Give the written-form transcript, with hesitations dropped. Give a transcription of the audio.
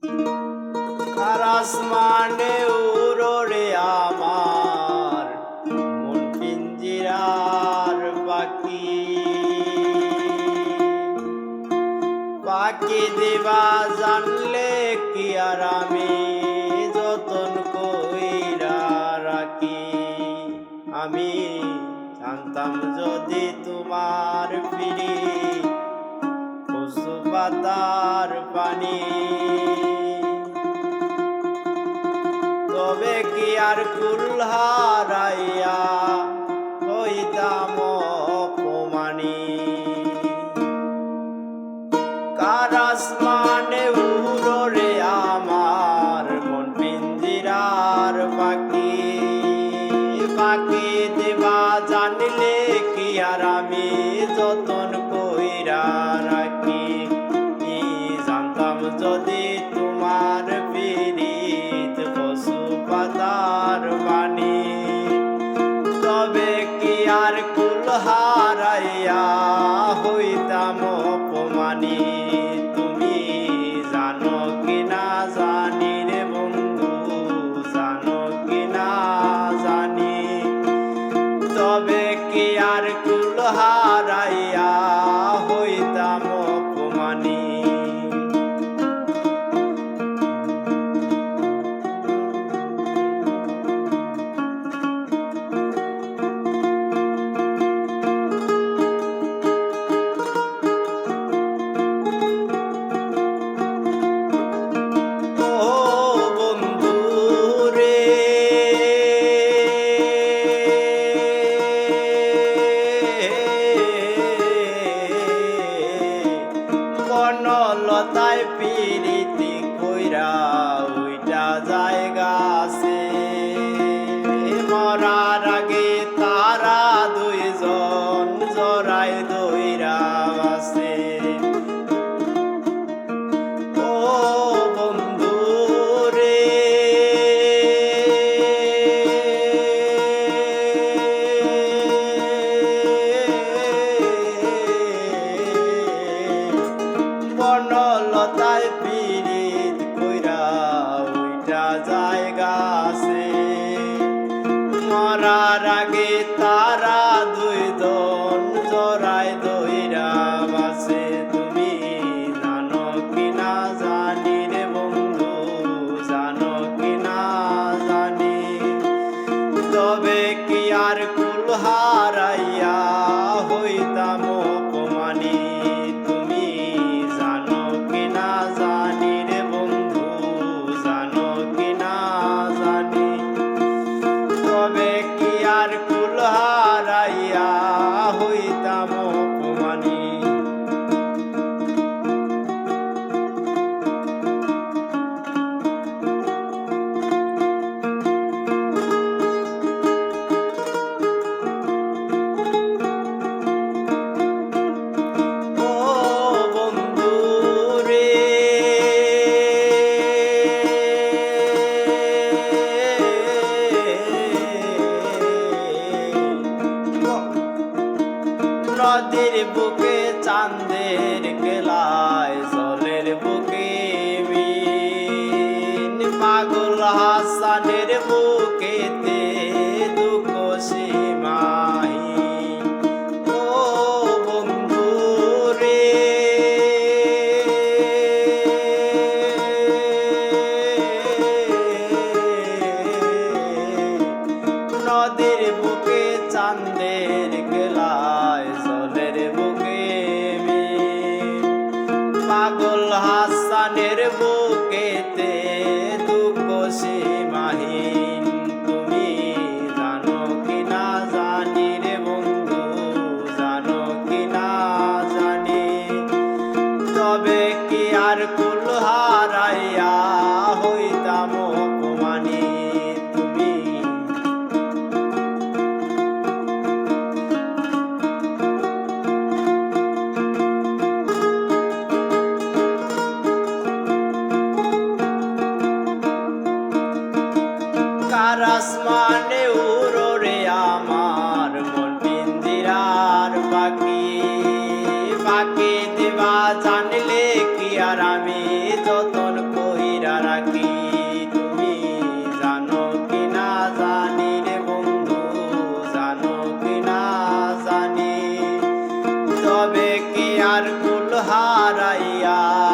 আর আসমানে উড়ে আমার মন পিঞ্জিরার পাখি। পাখি দিবা জানলে কি আর আমি যতন কইরা রাখি। আমি জানতাম যদি তোমার পিড়ি কচু পাতার পানি, তবে কি আর কুল হারাইয়া হইতাম অপমানি। কার আসমানে উড়ে আমার মন পিঞ্জিরার পাখি। পাখি দেবা জানলে কি আর আমি যতন কইরা রাখি। জানতাম যদি তোমার পিরিত কচু পাতার বাণী, তবে কি আর কুল হারাইয়া হইতাম অপমানি। তুমি জানো কি না জানি রে বন্ধু, জানো কি না জানি, তবে কি আর কুল হারাইয়া হইতাম অপমানি। বনলতায় পিরিতি কইরা ওইটা জায়গা আছে, মরার আগে তারা দুইজন জড়াই দইরা আছে। ও বন্ধু রে বনলতায় পিরিত কইরা ওইটা জায়গা আছে, মরার আগে তারা দুইজন জড়াই দইরা বাসে। তুমি জানো কি না জানি রে বন্ধু, জানো কি না জানি, তবে কি আর কুল হারাইয়া হইতাম অপমানি। তুমি জানো কি না জানি রে বন্ধু, জানো কি না জানি, তবে কি আর কুল হারাইয়া হইতাম অপমানি। নদীর বুকে চাঁদের কেলায়, জলের বুকে মিন, পাগল হাসানের বুকেতে দুঃখ সীমাহীন। ও বন্ধু রে নদীর বুকে চাঁদের কেলায়, জলের বুকে মিন, পাগল হাসানের বুকেতে দুঃখ সীমাহীন। তুমি জানো কি না জানি রে বন্ধু, জানো কি না জানি, তবে কি আর কুল হারাইয়া হইতাম অপমানি। তুমি কার আসমানে উড়ে আমার মন পিঞ্জিরার পাখি। পাখি দেবা জানলে কি আর আমি যতন কইরা রবে কে আর কুল হারাইয়া